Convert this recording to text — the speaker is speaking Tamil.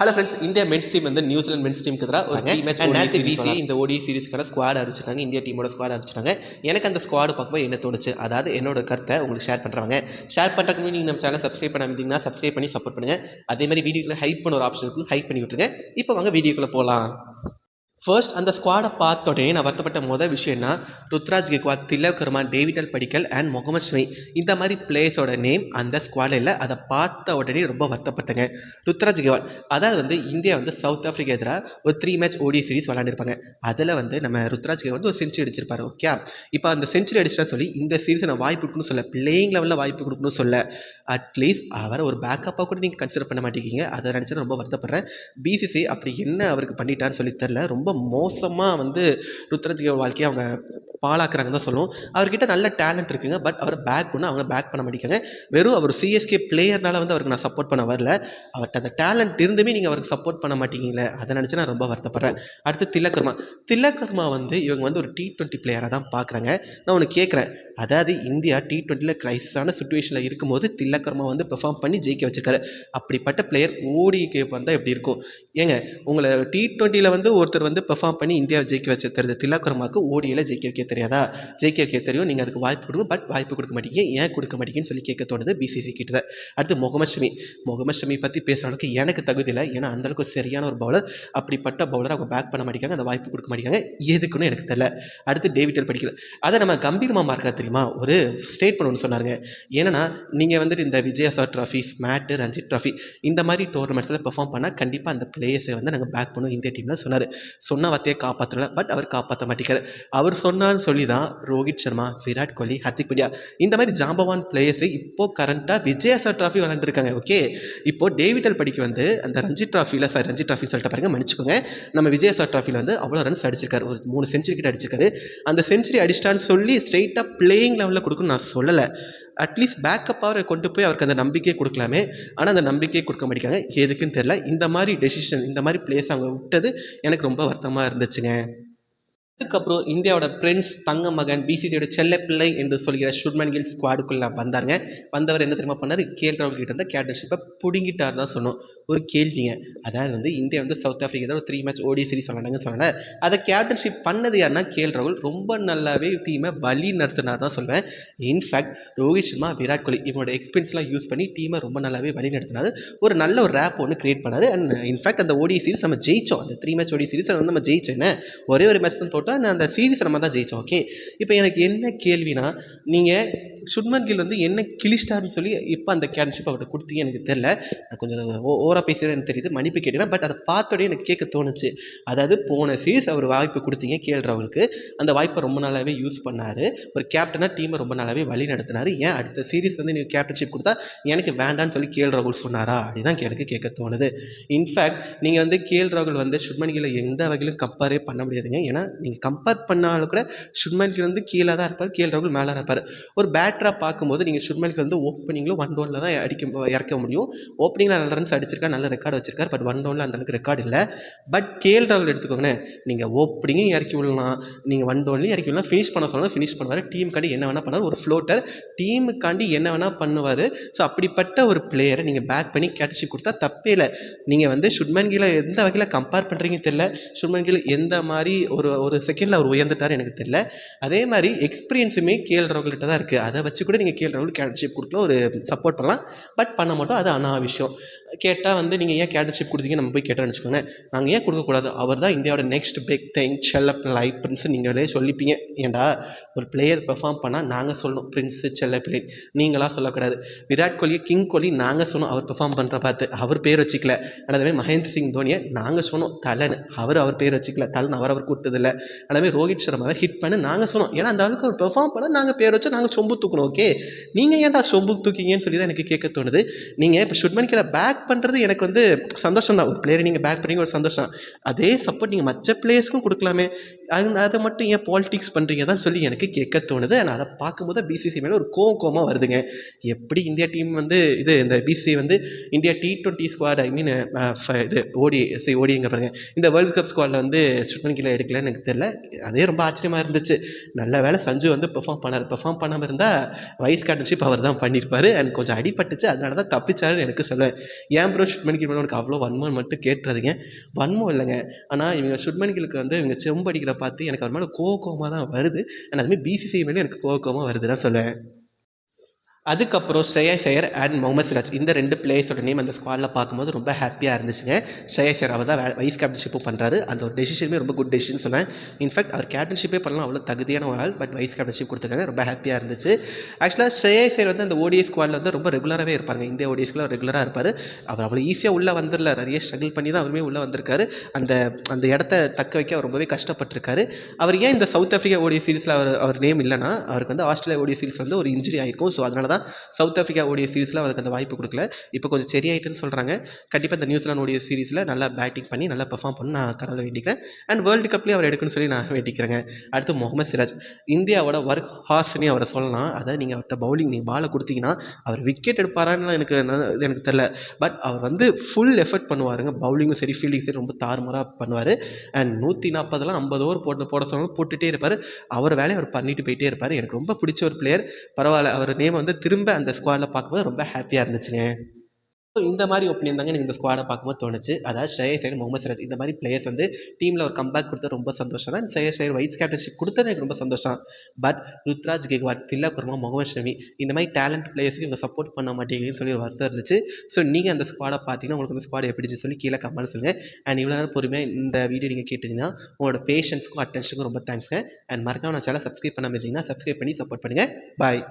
Hello friends, India mens team வந்து நியூசிலாந்து மென்ஸ் டீமுக்கு எதிராக ஒரு மேட்ச் நேற்று பிசிஏ இந்த ஓடி சீரிஸ்க்கான ஸ்குவாட் அறிவிச்சிட்டாங்க. இந்தியா டீமோட ஸ்குவாட் அறிவிச்சிட்டாங்க. எனக்கு அந்த ஸ்குவாட் பார்க்கும்போது என்ன தோணுச்சு, அதாவது என்னோட கருத்தை உங்களுக்கு ஷேர் பண்ணுறாங்க. ஷேர் பண்ணுறதுக்கு நீங்கள் நம்ம சேனல் சப்ஸ்கிரைப் பண்ணாமல் சப்ஸ்கிரைப் பண்ணி சப்போர்ட் பண்ணுங்கள். அதே மாதிரி வீடியோக்குள்ள ஹைப் பண்ண ஒரு ஆப்ஷன் இருக்குது, ஹைப் பண்ணி விட்டுருங்க. இப்போ வாங்க வீடியோக்குள்ளே போகலாம். ஃபர்ஸ்ட் அந்த ஸ்குவாடை பார்த்தோடனே நான் வருத்தப்பட்ட முதல் விஷயம்னா Ruturaj கெக்வாத், Tilak Verma, David Padikkal and Mohammed Shami இந்த மாதிரி பிளேயர்ஸோட நேம் அந்த ஸ்குவாடில் இல்லை. அதை பார்த்த உடனே ரொம்ப வருத்தப்பட்டேங்க. ருத்ராஜ் கெக்வாத், அதாவது வந்து இந்தியா வந்து சவுத் ஆஃப்ரிக்கா எதிராக ஒரு 3 மேட்ச் ஓடி சீரிஸ் விளாண்டுருப்பாங்க. அதில் வந்து நம்ம ருத்ராஜ் கெக்வாத் வந்து ஒரு செஞ்சுரி அடிச்சிருப்பாரு. ஓகே, இப்போ அந்த செஞ்சுரி அடிச்சிட்டா சொல்லி இந்த சீரிஸை நான் வாய்ப்பு கொடுக்கணும்னு சொல்ல, பிளேயிங் லெவலில் வாய்ப்பு கொடுக்கணும்னு சொல்ல, அட்லீஸ்ட் அவரை ஒரு பேக்கப்பாக கூட நீங்கள் கன்சிடர் பண்ண மாட்டேங்கிங்க. அதை நினச்சி ரொம்ப வருத்தப்படுறேன். பிசிசி அப்படி என்ன அவருக்கு பண்ணிட்டான்னு சொல்லி தெரில. ரொம்ப மோசமாக வந்து ருத்ராஜ் கெக்வாத் வாழ்க்கையை அவங்க பாழாக்குறாங்க தான் சொல்லுவோம். அவர்கிட்ட நல்ல டேலண்ட் இருக்குங்க, பட் அவரை பேக் அவங்க பேக் பண்ண மாட்டேங்காங்க. வெறும் அவர் சிஎஸ்கே பிளேயர்னால வந்து அவருக்கு நான் சப்போர்ட் பண்ண வரல. அவர்கிட்ட அந்த டேலண்ட் இருந்துமே நீங்கள் அவருக்கு சப்போர்ட் பண்ண மாட்டேங்கிங்களே, அதை நினச்சி நான் ரொம்ப வருத்தப்படுறேன். அடுத்து திலக் வர்மா வந்து இவங்க வந்து ஒரு T20 பிளேயராக தான் பார்க்குறாங்க. நான் ஒன்று கேட்குறேன், அதாவது இந்தியா T20 கிரைசிஸான சுச்சுவேஷனில் இருக்கும்போது திலக் வர்மா வந்து பெர்ஃபார்ம் பண்ணி ஜெயிக்க வச்சிருக்காரு. அப்படிப்பட்ட பிளேயர் ஓடிக்கு வந்தால் எப்படி இருக்கும்? ஏங்க, உங்களை T20 வந்து ஒருத்தர் வந்து பெர்ஃபார்ம் பண்ணி இந்தியாவை ஜெயிக்க வச்சு தெரியுது, திலக் வர்மாவுக்கு ஓடியில் ஜெயிக்க வைக்க தெரியாதா? ஜெயிக்க வைக்க தெரியும், நீங்கள் அதுக்கு வாய்ப்பு கொடுங்க, பட் வாய்ப்பு கொடுக்க மாட்டீங்க. ஏன் கொடுக்க மாட்டீங்கன்னு சொல்லி கேட்க தோணுது பிசிசி கிட்ட. அடுத்து முகமது ஷமி பற்றி பேசுகிற அளவுக்கு எனக்கு தகுதி இல்லை. ஏன்னா அந்தளவுக்கு சரியான ஒரு பவுலர். அப்படிப்பட்ட பவுலரை அவங்க பேக் பண்ண மாட்டேங்காங்க, அந்த வாய்ப்பு கொடுக்க மாட்டேங்காங்க. எதுக்குன்னு எனக்கு தெரியல. அடுத்து டேவிட் படிக்கல, அதை நம்ம கம்பீரமாக மார்க்கா தெரியுமா ஒரு ஸ்டேட்மெண்ட் ஒன்று சொன்னாருங்க. ஏன்னா நீங்கள் வந்துட்டு இந்த விஜயசார் ட்ராஃபி, ஸ்மேட்டு, ரஞ்சி ட்ராஃபி இந்த மாதிரி டோர்னமெண்ட்ஸில் பெர்ஃபார்ம் பண்ணால் கண்டிப்பாக அந்த பிளேயர்ஸை வந்து நாங்கள் பேக் பண்ணுவோம் இந்திய டீமில் சொன்னார். சொன்ன வார்த்தையை காப்பாற்றல, பட் அவர் காப்பாற்ற மாட்டேங்கிறார். அவர் சொன்னான்னு சொல்லி தான் ரோஹித் சர்மா, விராட் கோலி, ஹர்திக் பாண்டியா இந்த மாதிரி ஜாம்பவான் பிளேயர்ஸை இப்போ கரண்ட்டாக விஜயசார் ட்ராஃபி விளாண்டுருக்காங்க. ஓகே, இப்போ டேவிட் படிக்க வந்து அந்த ரஞ்சி ட்ராஃபியில் சொல்லிட்டு பாருங்க, மன்னிச்சுக்கோங்க, நம்ம விஜயசார் ட்ராஃபியில் வந்து அவ்வளோ ரன்ஸ் அடிச்சிருக்காரு, ஒரு 3 செஞ்சுரி கிட்ட அடிச்சிருக்காரு. அந்த செஞ்சுரி அடிச்சிட்டான்னு சொல்லி ஸ்ட்ரெயிட்டாக பிளேயிங் லெவலில் கொடுக்கணும்னு நான் சொல்லலை. அட்லீஸ்ட் பேக்கப் அவரை கொண்டு போய் அவருக்கு அந்த நம்பிக்கையை கொடுக்கலாமே. ஆனால் அந்த நம்பிக்கையை கொடுக்க மாட்டேங்காங்க. எதுக்குன்னு தெரியல. இந்த மாதிரி டெசிஷன், இந்த மாதிரி பிளேஸ் அவங்க விட்டது எனக்கு ரொம்ப வருத்தமாக இருந்துச்சுங்க. அதுக்கப்புறம் இந்தியாவோட பிரின்ஸ், தங்க மகன், பிசிசியோட செல்ல பிள்ளை என்று சொல்கிற சுப்மன் கில் ஸ்குவாடுக்குள்ள வந்தாருங்க. வந்தவர் என்ன தெரியுமா பண்ணார், ராகுல் கிட்ட இருந்த கேப்டன்ஷிப்பை பிடுங்கிட்டார் தான் சொன்னோம். ஒரு கேள்விங்க, அதாவது வந்து இந்தியா வந்து சவுத் ஆஃப்ரிக்கா ஒரு 3 மேட்ச் ஓடி சீரிஸ் விளாண்டாங்கன்னு சொன்னாங்க. அதை கேப்டன்ஷிப் பண்ணது யாருன்னா ராகுல். ரொம்ப நல்லாவே டீமை வழி நடத்தினார் தான் சொல்வேன். இன்ஃபேக்ட் ரோஹித் சர்மா, விராட் கோலி இவனோட எக்ஸ்பீரியன்ஸ்லாம் யூஸ் பண்ணி டீமை ரொம்ப நல்லாவே வழி நடத்தினார். ஒரு நல்ல ஒரு ரேப் ஒன்று கிரியேட் பண்ணார். அண்ட் இன்ஃபேக்ட் அந்த ஓடி சீரிஸ் நம்ம ஜெயிச்சோம். அந்த 3 மேட்ச் ஓடி சீரிஸ் வந்து நம்ம ஜெயிச்சோம். என்ன, ஒரே ஒரு மேட்ச் தான் தோட்டோம், அந்த சீரிஸ் நம்ம தான் ஜெயிச்சோம். ஓகே, இப்போ எனக்கு என்ன கேள்வினா, நீங்கள் சுப்மன் கில் வந்து என்ன கிளிஸ்டார்னு சொல்லி இப்போ அந்த கேப்டன்ஷிப் அவர்கிட்ட கொடுத்தீங்க எனக்கு தெரியல. கொஞ்சம் ஓவராக பேசுகிறேன் எனக்கு தெரியுது, மன்னிப்பு கேட்டேன். பட் அதை பார்த்தோடனே எனக்கு கேட்க தோணுச்சு. அதாவது போன சீரிஸ் அவர் வாய்ப்பு கொடுத்தீங்க ராகுலுக்கு, அந்த வாய்ப்பை ரொம்ப நாளாகவே யூஸ் பண்ணார். ஒரு கேப்டனாக டீமை ரொம்ப நாளாகவே வழி நடத்தினார். ஏன் அடுத்த சீரிஸ் வந்து நீங்கள் கேப்டன்ஷிப் கொடுத்தா எனக்கு வேண்டான்னு சொல்லி ராகுல் சொன்னாரா? அப்படிதான் எனக்கு கேட்க தோணுது. இன்ஃபேக்ட் நீங்கள் வந்து ராகுல் வந்து சுப்மன் கில்லை எந்த வகையிலும் கம்பேரே பண்ண முடியாதுங்க. ஏன்னா நீங்கள் கம்பேர் பண்ணாலும் கூட சுப்மன் கில் வந்து கீழே தான் இருப்பார், ராகுல் மேலே இருப்பார். ஒரு பேட்டராக பார்க்கும்போது நீங்கள் சுப்மன் கில் வந்து ஓப்பனிங்கில் 1 டவுனில் தான் இறக்க முடியும். ஓப்பனிங்கில் நல்ல ரன்ஸ் அடிச்சிருக்காரு, நல்ல ரெக்கார்டு வச்சிருக்காரு. பட் 1 டவுனில் அந்தளவுக்கு ரெக்கார்டு இல்லை. பட் ராகுல் எடுத்துக்கோங்களேன், நீங்கள் ஓப்பனிங்கும் இறக்கி விடலாம், நீங்கள் 1 டவுன்லையும் இறக்கி விடலாம், ஃபினிஷ் பண்ண சொன்னால் ஃபினிஷ் பண்ணுவார். டீமுக்காண்டி என்ன வேணால் பண்ணுவார். ஒரு ஃப்ளோட்டர், டீமுக்காண்டி என்ன வேணால் பண்ணுவார். ஸோ அப்படிப்பட்ட ஒரு பிளேயரை நீங்கள் பேக் பண்ணி கேப்டன்ஷிப் கொடுத்தா தப்பே இல்லை. நீங்கள் வந்து சுப்மன் கில்லை எந்த வகையில் கம்பேர் பண்ணுறீங்கன்னு தெரியல. சுப்மன் கில் எந்த மாதிரி ஒரு செகண்டில் அவர் உயர்ந்துட்டார் எனக்கு தெரியல. அதே மாதிரி எக்ஸ்பீரியன்ஸுமே ராகுல்கிட்ட தான் இருக்குது. அதை வச்சு கூட நீங்கள் ராகுல் கேப்டன்ஷிப் கொடுக்கலாம், ஒரு சப்போர்ட் பண்ணலாம். பட் பண்ண மாட்டோம், அது அனாவசியம். கேட்டால் வந்து நீங்கள் ஏன் கேப்டன்ஷிப் கொடுத்தீங்க நம்ம போய் கேட்டோம்னு வச்சுக்கோங்க, நாங்கள் ஏன் கொடுக்கக்கூடாது, அவர் தான் இந்தியாவோட நெக்ஸ்ட் பிக் திங், செல்ல பிள்ளை, பிரின்ஸ் நீங்களே சொல்லிப்பீங்க. ஏன்டா ஒரு பிளேயர் பெர்ஃபார்ம் பண்ணால் நாங்கள் சொல்லணும் பிரின்ஸு, செல்ல பிள்ளை நீங்களாம் சொல்லக்கூடாது. விராட் கோலியை கிங் கோலி நாங்கள் சொன்னோம், அவர் பெர்ஃபார்ம் பண்ணுற பார்த்து அவர் பேர் வச்சுக்கல. அதேமாதிரி மகேந்திர சிங் தோனியை நாங்கள் சொன்னோம் தலன்னு, அவர் பேர் வச்சுக்கல, தலன் அவர் கொடுத்ததில்லை. அதேமாதிரி ரோஹித் சர்மாவை ஹிட் பண்ண நாங்கள் சொன்னோம். ஏன்னா அந்த அளவுக்கு அவர் பெர்ஃபார்ம் பண்ண நாங்கள் பேர் வச்சு நாங்கள் சொம்பு தூக்கணும். ஓகே, நீங்கள் ஏன்டா சொம்பு தூக்கிங்கன்னு சொல்லி தான் எனக்கு கேட்க தோணுது. நீங்கள் இப்போ சுப்மன் கில்லை பேக் பண்ணுறது எனக்கு வந்து சந்தோஷம் தான். ஒரு பிளேயரை நீங்கள் பேக் பண்ணி ஒரு சந்தோஷம். அதே சப்போர்ட் நீங்கள் மற்ற பிளேயர்ஸ்க்கும் கொடுக்கலாமே, அதை மட்டும் ஏன் பாலிடிக்ஸ் பண்ணுறீங்க தான் சொல்லி எனக்கு கேட்க தோணுது. ஆனால் அதை பார்க்கும்போது பிசிசி மேலே ஒரு கோவமாக வருதுங்க. எப்படி இந்தியா டீம் வந்து இந்த பிசிசி வந்து இந்தியா T20 ஸ்குவாட், ஐ மீன் இது ஓடிங்க பாருங்க, இந்த வேர்ல்டு கப் ஸ்குவாடில் வந்து சுப்மன் கில்லை எடுக்கலன்னு எனக்கு தெரியல. அதே ரொம்ப ஆச்சரியமாக இருந்துச்சு. நல்ல வேலை சஞ்சு வந்து பெர்ஃபார்ம் பண்ணாமல் இருந்தால் வைஸ் கேப்டன்ஷிப் அவர் தான் பண்ணியிருப்பார். அண்ட் கொஞ்சம் அடிபட்டுச்சு, அதனால தான் தப்பிச்சாருன்னு எனக்கு சொல்லுவேன். ஏன் ப்ரோ சுப்மன் கில் மேலே எனக்கு அவ்வளோ வன்மம் மட்டும் கேட்டுறாதீங்க. வன்மம் இல்லைங்க. ஆனால் இவங்க சுப்மன் கில்லுக்கு வந்து இவங்க செம்பு அடிக்கிற பார்த்து எனக்கு அவர் மேலே கோவமா தான் வருது. அண்ட் அதுமாதிரி பிசிசிஐ மேலே எனக்கு கோவமா வருது தான் சொல்லுவேன். அதுக்கப்புறம் ஸ்ரேயாஸ் ஐயர் அண்ட் முகமது சிராஜ் இந்த 2 பிளேயர்ஸோட நேம் அந்த ஸ்குவாடில் பார்க்கும்போது ரொம்ப ஹாப்பியாக இருந்துச்சுங்க. ஸ்ரேயாஸ் ஐயர் அவர் தான் வைஸ் கேப்டன்ஷிப்பும் பண்ணுறாரு. அந்த ஒரு டெசிஷனுமே ரொம்ப குட் டெசிஷன் சொன்னேன். இன்ஃபேக்ட் அவர் கேப்டன்ஷிப்பே பண்ணலாம், அவ்வளோ தகுதியான ஒரு ஆள். பட் வைஸ் கேப்டன்ஷிப் கொடுத்துருக்காங்க, ரொம்ப ஹாப்பியாக இருந்துச்சு. ஆக்சுவலாக ஸ்ரேயாஸ் ஐயர் வந்து அந்த ஓடிஐ ஸ்குவாடில் வந்து ரொம்ப ரெகுலராகவே இருப்பாங்க. இந்தியா ஓடிஐஸ்க்குள்ள ரெகுலராக இருப்பார். அவர் அவ்வளோ ஈஸியாக உள்ளே வந்துடல, நிறைய ஸ்ட்ரகிள் பண்ணி தான் அவருமே உள்ளே வந்திருக்காரு. அந்த அந்த இடத்த தக்க வைக்க அவர் ரொம்பவே கஷ்டப்பட்டிருக்காரு. அவர் ஏன் இந்த சவுத் ஆஃப்ரிக்கா ஓடிஐ சீரிஸில் அவர் நேம் இல்லைன்னா, அவருக்கு வந்து ஆஸ்திரேலியா ஓடிஐ சீரிஸ் வந்து ஒரு இன்ஜுரி ஆயிருக்கும். ஸோ அதனால தான் சவுத் ஆஃப்ரிக்கா ஓடிஐ சீரிஸில் அவருக்கு அந்த வாய்ப்பு கொடுக்கல. இப்போ கொஞ்சம் சரியாயிட்டுன்னு சொல்கிறாங்க. கண்டிப்பாக இந்த நியூசிலாந்து ஓடிஐ சீரிஸில் நல்லா பேட்டிங் பண்ணி நல்லா பெர்ஃபார்ம் பண்ணி நான் கடவுளை வேண்டிக்கிறேன். அண்ட் வேர்ல்டு கப்லேயும் அவர் எடுக்குன்னு சொல்லி நான் வேண்டிக்கிறேங்க. அடுத்து முகமது சிராஜ், இந்தியாவோட ஒர்க் ஹார்ஸ்னே அவரை சொல்லலாம். அதாவது நீங்கள் அவர்கிட்ட பவுலிங் நீங்கள் பாலை கொடுத்தீங்கன்னா அவர் விக்கெட் எடுப்பாரான்னு எனக்கு தெரில. பட் அவர் வந்து ஃபுல் எஃபர்ட் பண்ணுவாருங்க. பவுலிங்கும் சரி ஃபீல்டிங் சரி ரொம்ப தாறுமாறாக பண்ணுவார். அண்ட் 140 50 ஓவர் போட சொன்னாலும் போட்டுகிட்டே இருப்பார். அவர் வேலையை அவர் பண்ணிட்டு போயிட்டே இருப்பார். எனக்கு ரொம்ப பிடிச்ச ஒரு பிளேயர். பரவாயில்ல, அவர் நேம் வந்து திரும்ப அந்த ஸ்குவாடில் பார்க்கும்போது ரொம்ப ஹாப்பியாக இருந்துச்சுங்க. ஸோ இந்த மாதிரி ஒப்பீனியன் தாங்க எனக்கு இந்த ஸ்குவாடை பார்க்கும்போது தோணுச்சு. அதாவது ஸ்ரேயாஸ் ஐயர், முகமது சிராஜ் இந்த மாதிரி பிளேயர்ஸ் வந்து டீமில் ஒரு கம்பேக் கொடுத்தது ரொம்ப சந்தோஷம் தான். ஸ்ரேயாஸ் ஐயர் வைஸ் கேப்டன்ஷிப் கொடுத்தது எனக்கு ரொம்ப சந்தோஷம். பட் ருத்ராஜ் கெக்வாட், தில்லக் வர்மா, முகமது ஷமி இந்த மாதிரி டேலண்ட் பிளேயர்ஸுக்கு இவங்க சப்போர்ட் பண்ண மாட்டேங்குதுன்னு சொல்லி ஒரு வருத்தம் இருந்துச்சு. ஸோ நீங்கள் அந்த ஸ்குவாடை பார்த்தீங்கன்னா உங்களுக்கு அந்த ஸ்குவாட் எப்படின்னு சொல்லி கீழே கமெண்ட் சொல்லுங்கள். அண்ட் இவ்வளோ நேரம் பொறுமையாக இந்த வீடியோ நீங்கள் கேட்டிங்கன்னா உங்களோட பேஷன்ஸுக்கும் அட்டென்ஷனுக்கும் ரொம்ப தேங்க்ஸ்ங்க. அண்ட் மறக்காம நான் சேனலை சப்ஸ்கிரைப் பண்ணாமல் இருந்தீங்கன்னா சப்ஸ்கிரைப் பண்ணி சப்போர்ட் பண்ணுங்கள். பாய்.